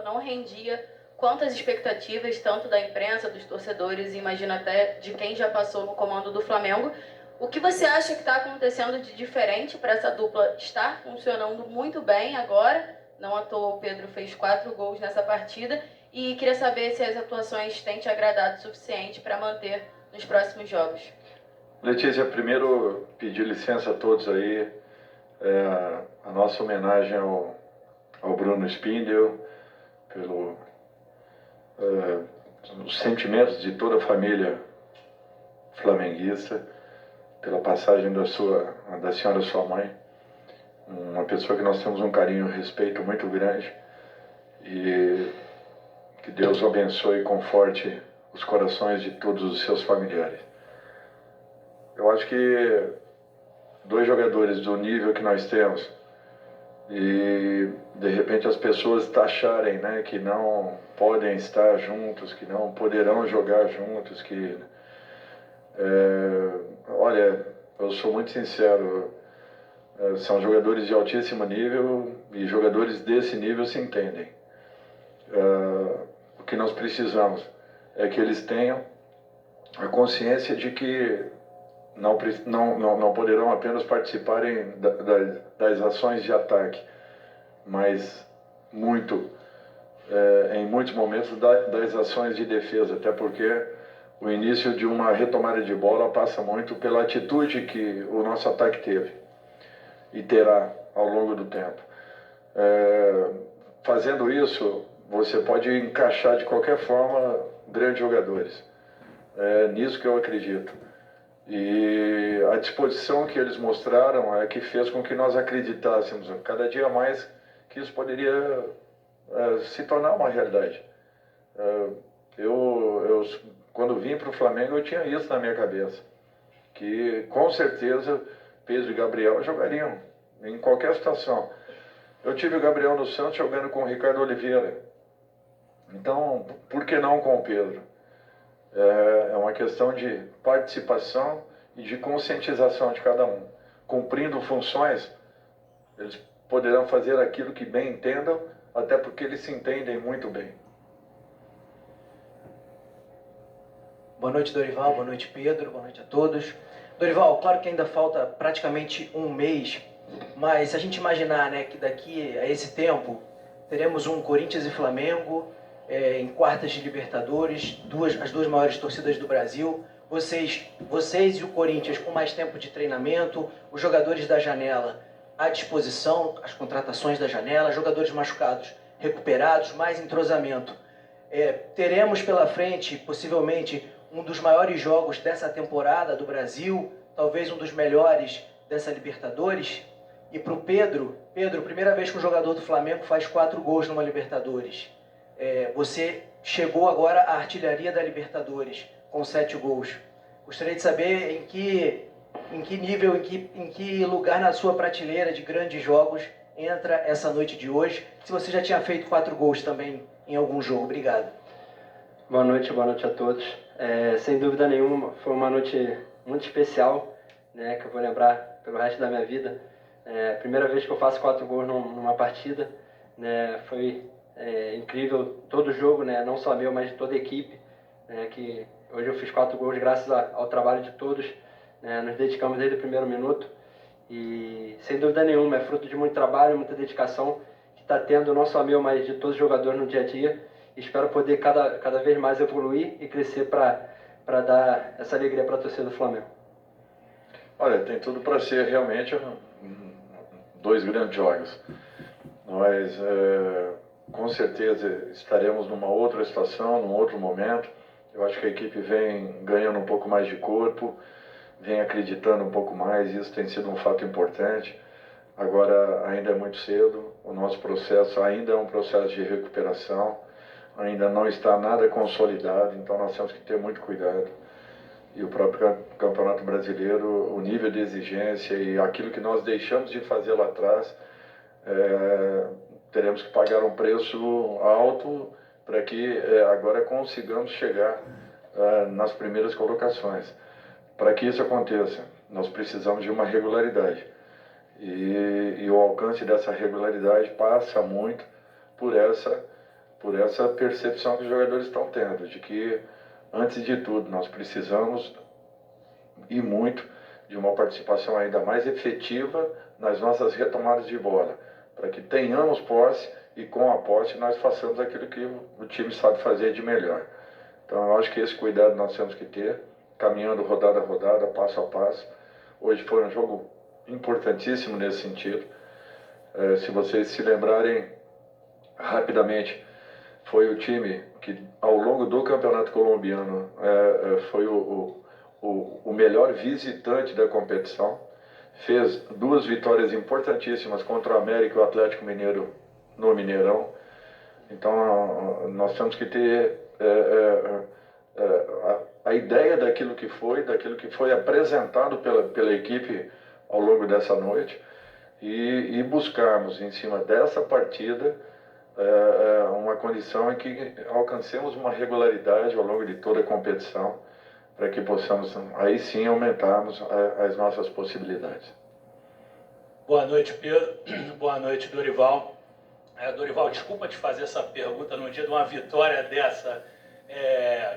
não rendia quantas expectativas, tanto da imprensa, dos torcedores e imagino até de quem já passou no comando do Flamengo. O que você acha que está acontecendo de diferente para essa dupla estar funcionando muito bem agora? Não à toa o Pedro fez 4 gols nessa partida e queria saber se as atuações têm te agradado o suficiente para manter nos próximos jogos. Letícia, primeiro pedir licença a todos aí, a nossa homenagem ao Bruno Spindel, os sentimentos de toda a família flamenguista, pela passagem da senhora sua mãe, uma pessoa que nós temos um carinho e um respeito muito grande, e que Deus abençoe e conforte os corações de todos os seus familiares. Eu acho que 2 jogadores do nível que nós temos e de repente as pessoas taxarem, né, que não podem estar juntos, que não poderão jogar juntos, olha, eu sou muito sincero, são jogadores de altíssimo nível e jogadores desse nível se entendem. O que nós precisamos é que eles tenham a consciência de que não poderão apenas participarem das ações de ataque, mas em muitos momentos das ações de defesa, até porque o início de uma retomada de bola passa muito pela atitude que o nosso ataque teve e terá ao longo do tempo. Fazendo isso, você pode encaixar de qualquer forma grandes jogadores. É nisso que eu acredito. E a disposição que eles mostraram é que fez com que nós acreditássemos cada dia mais que isso poderia se tornar uma realidade. Quando vim para o Flamengo, eu tinha isso na minha cabeça, que com certeza Pedro e Gabriel jogariam em qualquer situação. Eu tive o Gabriel no Santos jogando com o Ricardo Oliveira, então por que não com o Pedro? É uma questão de participação e de conscientização de cada um. Cumprindo funções, eles poderão fazer aquilo que bem entendam, até porque eles se entendem muito bem. Boa noite, Dorival. Boa noite, Pedro. Boa noite a todos. Dorival, claro que ainda falta praticamente um mês, mas se a gente imaginar, né, que daqui a esse tempo teremos um Corinthians e Flamengo em quartas de Libertadores, as 2 maiores torcidas do Brasil, vocês e o Corinthians com mais tempo de treinamento, os jogadores da janela à disposição, as contratações da janela, jogadores machucados recuperados, mais entrosamento. Teremos pela frente, possivelmente, um dos maiores jogos dessa temporada do Brasil, talvez um dos melhores dessa Libertadores. E para o Pedro, primeira vez que um jogador do Flamengo faz 4 gols numa Libertadores. Você chegou agora à artilharia da Libertadores com 7 gols. Gostaria de saber em que nível, em que lugar na sua prateleira de grandes jogos entra essa noite de hoje, se você já tinha feito 4 gols também em algum jogo. Obrigado. Boa noite a todos. Sem dúvida nenhuma, foi uma noite muito especial, né, que eu vou lembrar pelo resto da minha vida. Primeira vez que eu faço 4 gols numa partida, né, foi incrível todo o jogo, né, não só meu, mas de toda a equipe, né, que hoje eu fiz 4 gols graças ao trabalho de todos, né, nos dedicamos desde o primeiro minuto e sem dúvida nenhuma é fruto de muito trabalho, muita dedicação que está tendo não só meu, mas de todos os jogadores no dia a dia. Espero poder cada vez mais evoluir e crescer para dar essa alegria para a torcida do Flamengo. Olha, tem tudo para ser realmente 2 grandes jogos. Nós, com certeza, estaremos numa outra situação, num outro momento. Eu acho que a equipe vem ganhando um pouco mais de corpo, vem acreditando um pouco mais, isso tem sido um fato importante. Agora, ainda é muito cedo, o nosso processo ainda é um processo de recuperação, ainda não está nada consolidado, então nós temos que ter muito cuidado. E o próprio Campeonato Brasileiro, o nível de exigência e aquilo que nós deixamos de fazer lá atrás, teremos que pagar um preço alto para que agora consigamos chegar nas primeiras colocações. Para que isso aconteça, nós precisamos de uma regularidade. E o alcance dessa regularidade passa muito por essa essa percepção que os jogadores estão tendo, de que, antes de tudo, nós precisamos, e muito, de uma participação ainda mais efetiva nas nossas retomadas de bola, para que tenhamos posse e com a posse nós façamos aquilo que o time sabe fazer de melhor. Então eu acho que esse cuidado nós temos que ter, caminhando rodada a rodada, passo a passo. Hoje foi um jogo importantíssimo nesse sentido. Se vocês se lembrarem rapidamente, foi o time que ao longo do Campeonato Colombiano foi o melhor visitante da competição. Fez 2 vitórias importantíssimas contra o América e o Atlético Mineiro no Mineirão. Então nós temos que ter a ideia daquilo que foi apresentado pela equipe ao longo dessa noite e buscarmos em cima dessa partida uma condição em que alcancemos uma regularidade ao longo de toda a competição, para que possamos aí sim aumentarmos as nossas possibilidades. Boa noite, Pedro. Boa noite, Dorival. Dorival, desculpa te fazer essa pergunta no dia de uma vitória dessa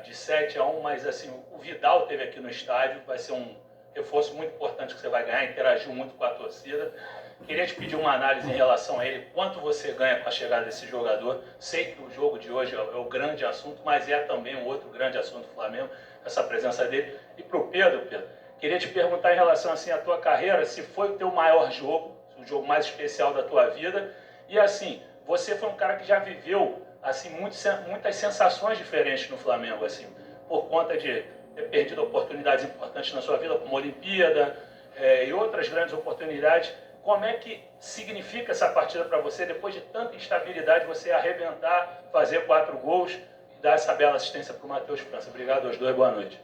de 7-1, mas assim, o Vidal esteve aqui no estádio, vai ser um reforço muito importante que você vai ganhar, interagiu muito com a torcida. Queria te pedir uma análise em relação a ele, quanto você ganha com a chegada desse jogador. Sei que o jogo de hoje é o grande assunto, mas é também um outro grande assunto do Flamengo, essa presença dele. E para o Pedro, queria te perguntar em relação assim, à tua carreira, se foi o teu maior jogo, o jogo mais especial da tua vida, e assim, você foi um cara que já viveu assim, muitas sensações diferentes no Flamengo, assim, por conta de ter perdido oportunidades importantes na sua vida, como a Olimpíada e outras grandes oportunidades. Como é que significa essa partida para você, depois de tanta instabilidade, você arrebentar, fazer 4 gols e dar essa bela assistência para o Matheus França? Obrigado aos dois, boa noite.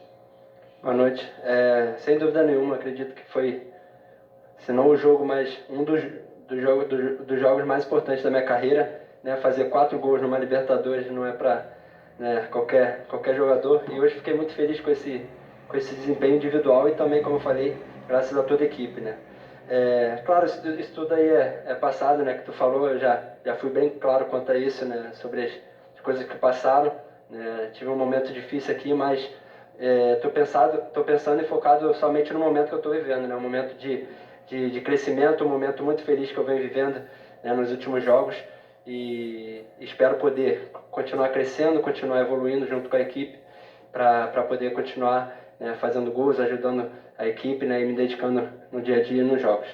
Boa noite. Sem dúvida nenhuma, acredito que foi, se não o jogo, mas um dos jogos mais importantes da minha carreira, né? Fazer 4 gols numa Libertadores não é para, né, qualquer jogador, e hoje fiquei muito feliz com esse desempenho individual e também, como eu falei, graças a toda a equipe, né? Claro, isso tudo aí é passado, né, que tu falou, eu já fui bem claro quanto a isso, né, sobre as coisas que passaram, né, tive um momento difícil aqui, mas tô pensando e focado somente no momento que eu estou vivendo, né, um momento de crescimento, um momento muito feliz que eu venho vivendo, né, nos últimos jogos, e espero poder continuar crescendo, continuar evoluindo junto com a equipe, para poder continuar, né, fazendo gols, ajudando a equipe, né, e me dedicando no dia a dia nos jogos.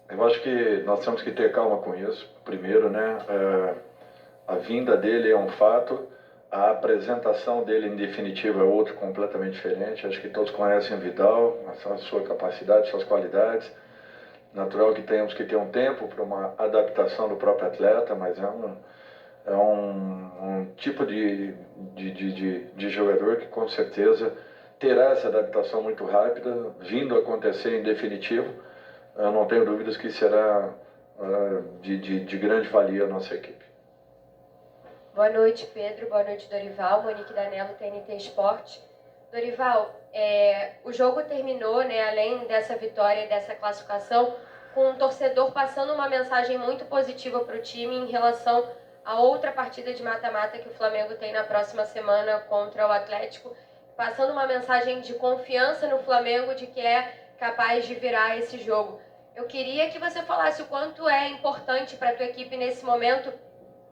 Eu acho que nós temos que ter calma com isso. Primeiro, né, a vinda dele é um fato, a apresentação dele em definitivo é outro completamente diferente. Acho que todos conhecem o Vidal, a sua capacidade, suas qualidades. Natural que tenhamos que ter um tempo para uma adaptação do próprio atleta, mas é um tipo de jogador que com certeza terá essa adaptação muito rápida, vindo a acontecer em definitivo. Eu não tenho dúvidas que será de grande valia a nossa equipe. Boa noite, Pedro. Boa noite, Dorival. Monique Danello, TNT Esporte. Dorival, o jogo terminou, né, além dessa vitória e dessa classificação, com um torcedor passando uma mensagem muito positiva para o time em relação a outra partida de mata-mata que o Flamengo tem na próxima semana contra o Atlético, passando uma mensagem de confiança no Flamengo de que é capaz de virar esse jogo. Eu queria que você falasse o quanto é importante para a tua equipe nesse momento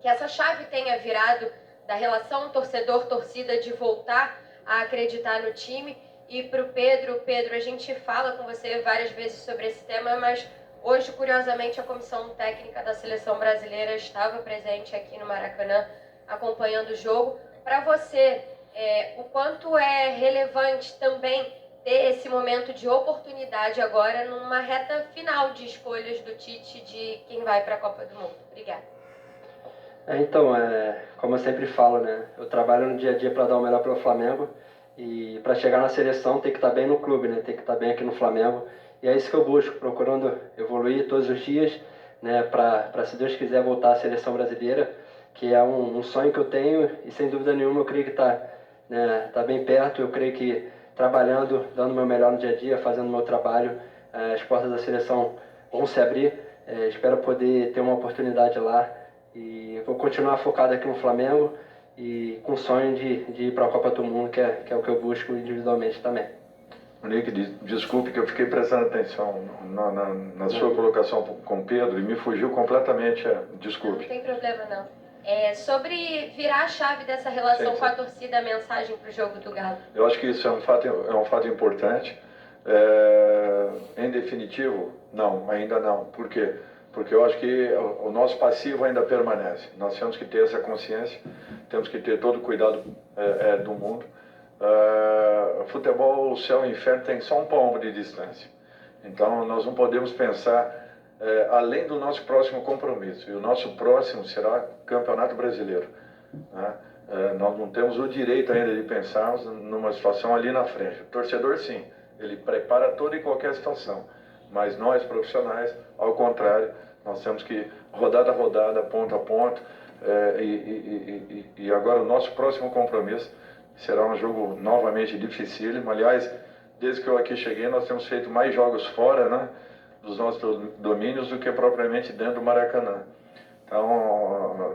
que essa chave tenha virado da relação torcedor-torcida, de voltar a acreditar no time. E para o Pedro, a gente fala com você várias vezes sobre esse tema, mas hoje, curiosamente, a comissão técnica da Seleção Brasileira estava presente aqui no Maracanã, acompanhando o jogo. Para você, o quanto é relevante também ter esse momento de oportunidade agora numa reta final de escolhas do Tite de quem vai para a Copa do Mundo? Obrigada. Então, como eu sempre falo, né, eu trabalho no dia a dia para dar o melhor pelo Flamengo, e para chegar na seleção tem que estar bem no clube, né, tem que estar bem aqui no Flamengo, e é isso que eu busco, procurando evoluir todos os dias, né, para, se Deus quiser, voltar à seleção brasileira, que é um sonho que eu tenho, e sem dúvida nenhuma eu creio que tá bem perto. Eu creio que trabalhando, dando o meu melhor no dia a dia, fazendo o meu trabalho, as portas da seleção vão se abrir. Espero poder ter uma oportunidade lá, E vou continuar focado aqui no Flamengo e com o sonho de ir para a Copa do Mundo, que é o que eu busco individualmente também. Monique, desculpe que eu fiquei prestando atenção na sua colocação com o Pedro e me fugiu completamente. Desculpe. Não tem problema, não. Sobre virar a chave dessa relação Sim. com a torcida, a mensagem para o jogo do Galo. Eu acho que isso é um fato importante. Em definitivo, não, ainda não. Por quê? Porque eu acho que o nosso passivo ainda permanece. Nós temos que ter essa consciência, temos que ter todo o cuidado do mundo. Futebol, o céu e o inferno tem só um palmo de distância. Então, nós não podemos pensar além do nosso próximo compromisso. E o nosso próximo será Campeonato Brasileiro, né? Nós não temos o direito ainda de pensarmos numa situação ali na frente. O torcedor, sim, ele prepara toda e qualquer situação. Mas nós, profissionais, ao contrário, nós temos que, rodada a rodada, ponto a ponto, e agora o nosso próximo compromisso será um jogo novamente dificílimo. Aliás, desde que eu aqui cheguei, nós temos feito mais jogos fora, né, dos nossos domínios do que propriamente dentro do Maracanã. Então,